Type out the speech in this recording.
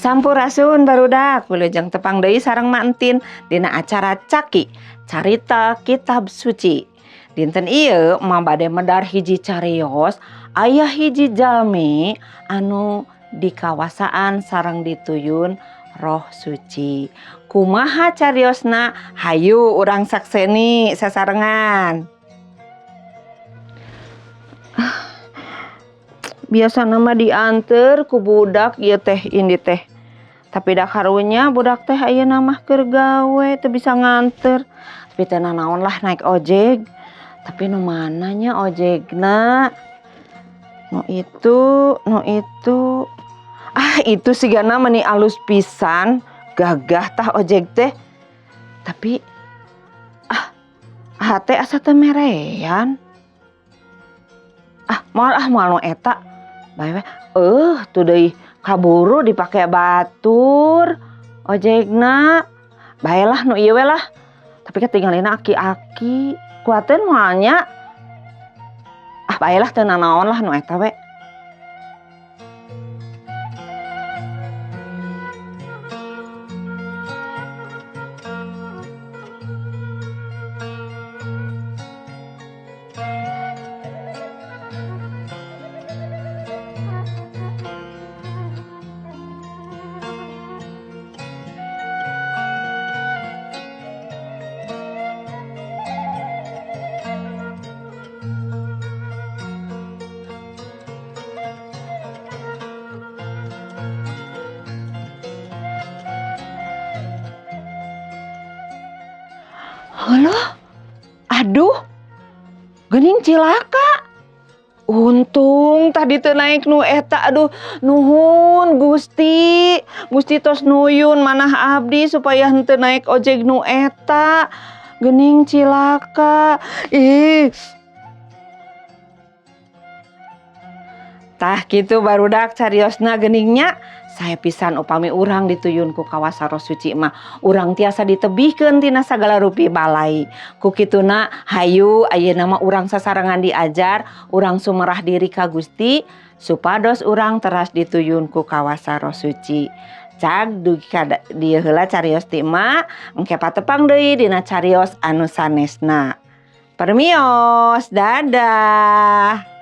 Sampurasun barudak wilujeng tepang deui sareng Ma Entin dina acara Caki Carita Kitab Suci. Dinten ieu Ma bade medar hiji cariyos aya hiji jalmi anu dikawasaan sareng dituyun Roh Suci. Kumaha cariyosna? Hayu urang sakseni sasarengan. Biasa nama dianter ku budak ieu teh ini teh. Tapi dak karunya budak teh ayeuna mah keur gawe teu bisa nganter. Tapi teu nanaon lah naik ojek. Tapi nu mananya ojekna? Nu itu. Itu sigana meuni alus pisan, gagah tah ojek teh. Tapi hate asa teu merean. Moal nu eta. Bae tuh deui kaburu dipake batur ojekna. Baelah nu ieu we lah. Tapi ketinggalina aki-aki. Kuateun moalnya. Baelah teu nanaon lah nu eta we. Haloh, aduh, geuning cilaka. Untung tadi teu naik nu eta. Aduh, nuhun Gusti. Gusti tos nuyun manah abdi supaya henteu naik ojek nu eta. Geuning cilaka. Tah kitu barudak cariyosna geuningnya. Saya pisan upami urang dituyun ku kawasa Roh Suci mah urang tiasa ditebihkeun tina sagala rupi balai. Ku kituna hayu ayeuna mah urang sasarengan diajar, urang sumerah diri ka Gusti supados urang teras dituyun ku kawasa Roh Suci. Cag dugi ka dieu heula cariyos ti Ma, engke patepang deui dina cariyos anu sanesna. Permios, dadah.